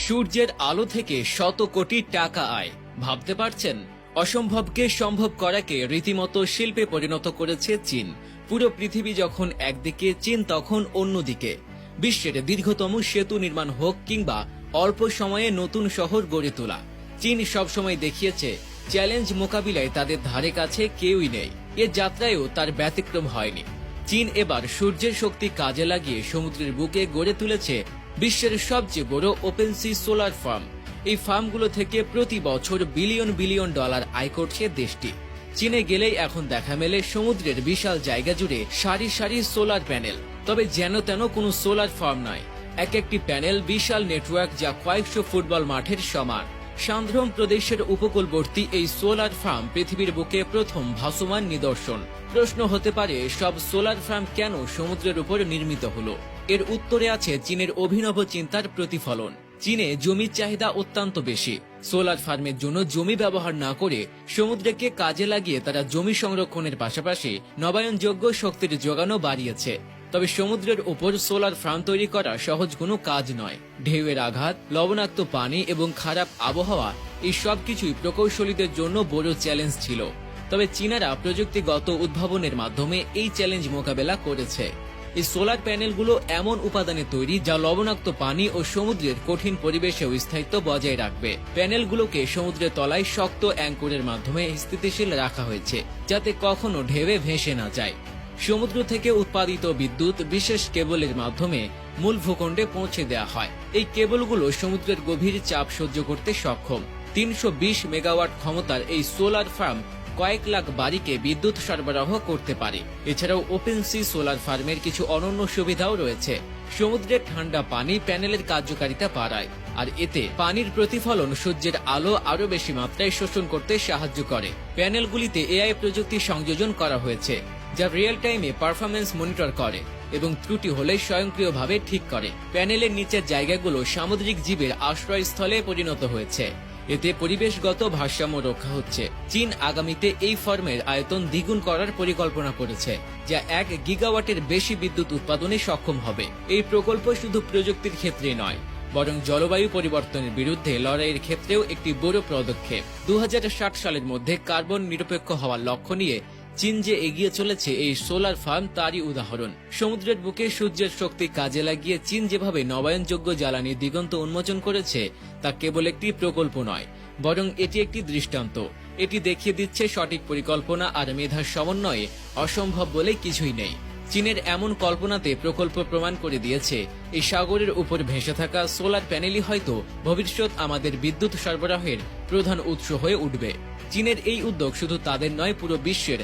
সূর্যের আলো থেকে শত কোটি টাকা আয়। ভাবতে পারছেন? অসম্ভবকে সম্ভব করাকে রীতিমতো শিল্পে পরিণত করেছে চীন। পুরো পৃথিবী যখন একদিকে, চীন তখন অন্যদিকে। বিশ্বের দীর্ঘতম সেতু নির্মাণ হোক কিংবা অল্প সময়ে নতুন শহর গড়ে তোলা, চীন সবসময় দেখিয়েছে চ্যালেঞ্জ মোকাবিলায় তাদের ধারে কাছে কেউই নেই। এ যাত্রায়ও তার ব্যতিক্রম হয়নি। চীন এবার সূর্যের শক্তি কাজে লাগিয়ে সমুদ্রের বুকে গড়ে তুলেছে বিশ্বের সবচেয়ে বড় ওপেন সি সোলার ফার্ম। এই ফার্মগুলো থেকে প্রতি বছর বিলিয়ন বিলিয়ন ডলার আয় করছে দেশটি। চীনে গেলেই এখন দেখা মেলে সমুদ্রের বিশাল জায়গা জুড়ে সারি সারি সোলার প্যানেল। তবে যেন তেন কোনো সোলার ফার্ম নয়, এক একটি প্যানেল বিশাল নেটওয়ার্ক, যা কয়েকশো ফুটবল মাঠের সমান। সান্দ্রম প্রদেশের উপকূলবর্তী এই সোলার ফার্ম পৃথিবীর বুকে প্রথম ভাসমান নিদর্শন। প্রশ্ন হতে পারে, সব সোলার ফার্ম কেন সমুদ্রের উপর নির্মিত হলো? এর উত্তরে আছে চীনের অভিনব চিন্তার প্রতিফলন। চীনে জমির চাহিদা অত্যন্ত বেশি। সোলার ফার্মের জন্য জমি ব্যবহার না করে সমুদ্রকে কাজে লাগিয়ে তারা জমি সংরক্ষণের পাশাপাশি নবায়নযোগ্য শক্তির যোগানও বাড়িয়েছে। তবে সমুদ্রের উপর সোলার ফার্ম তৈরি করা সহজ কোনো কাজ নয়। ঢেউয়ের আঘাত, লবণাক্ত পানি এবং খারাপ আবহাওয়া, এই সবকিছুই প্রকৌশলীদের জন্য বড় চ্যালেঞ্জ ছিল। তবে চীনারা প্রযুক্তিগত উদ্ভাবনের মাধ্যমে এই চ্যালেঞ্জ মোকাবেলা করেছে। এই সোলার প্যানেলগুলো এমন উপাদানে তৈরি যা লবণাক্ত পানি ও সমুদ্রের কঠিন পরিবেশেও স্থায়িত্ব বজায় রাখবে। প্যানেলগুলোকে সমুদ্রের তলায় শক্ত অ্যাঙ্করের মাধ্যমে স্থিতিশীল রাখা হয়েছে, যাতে কখনো ঢেউয়ে ভেসে না যায়। সমুদ্র থেকে উৎপাদিত বিদ্যুৎ বিশেষ কেবলের মাধ্যমে মূল ভূখণ্ডে পৌঁছে দেওয়া হয়। এই কেবলগুলো সমুদ্রের গভীর চাপ সহ্য করতে সক্ষম। 320 মেগাওয়াট ক্ষমতার এই সোলার ফার্ম কয়েক লাখ বাড়িকে বিদ্যুৎ সরবরাহ করতে পারে। এছাড়াও ওপেন সি সোলার ফার্মের কিছু অনন্য সুবিধাও রয়েছে। সমুদ্রের ঠান্ডা পানি প্যানেলের কার্যকারিতা বাড়ায়, আর এতে পানির প্রতিফলন সূর্যের আলো আরো বেশি মাত্রায় শোষণ করতে সাহায্য করে। প্যানেলগুলিতে এআই প্রযুক্তি সংযোজন করা হয়েছে, যা রিয়েল টাইমে পারফরমেন্স মনিটর করে এবং ত্রুটি হলে স্বয়ংক্রিয়ভাবে ঠিক করে। প্যানেলের নিচের জায়গাগুলো সামুদ্রিক জীবের আশ্রয়স্থলে পরিণত হয়েছে। এতে পরিবেশগত ভারসাম্য রক্ষা হচ্ছে। চীন আগামীতে এই ফার্মের আয়তন দ্বিগুণ করার পরিকল্পনা করেছে, যা 1 গিগাওয়াটের বেশি বিদ্যুৎ উৎপাদনে সক্ষম হবে। এই প্রকল্প শুধু প্রযুক্তির ক্ষেত্রে নয়, বরং জলবায়ু পরিবর্তনের বিরুদ্ধে লড়াইয়ের ক্ষেত্রেও একটি বড় পদক্ষেপ। 2060 সালের মধ্যে কার্বন নিরপেক্ষ হওয়ার লক্ষ্য নিয়ে চীন যে এগিয়ে চলেছে, এই সোলার ফার্ম তারই উদাহরণ। সমুদ্রের বুকে সূর্যের শক্তি কাজে লাগিয়ে চীন যেভাবে নবায়নযোগ্য জ্বালানির দিগন্ত উন্মোচন করেছে, তা কেবল একটি প্রকল্প নয়, বরং এটি একটি দৃষ্টান্ত। এটি দেখিয়ে দিচ্ছে সঠিক পরিকল্পনা আর মেধার সমন্বয়ে অসম্ভব বলে কিছুই নেই। চীনের এমন কল্পনাতে প্রকল্প প্রমাণ করে দিয়েছে, এই সাগরের উপর ভেসে থাকা সোলার প্যানেলই হয়তো ভবিষ্যৎ আমাদের বিদ্যুৎ সরবরাহের প্রধান উৎস হয়ে উঠবে। চীনের এই উদ্যোগ শুধু তাদের নয়, পুরো বিশ্বের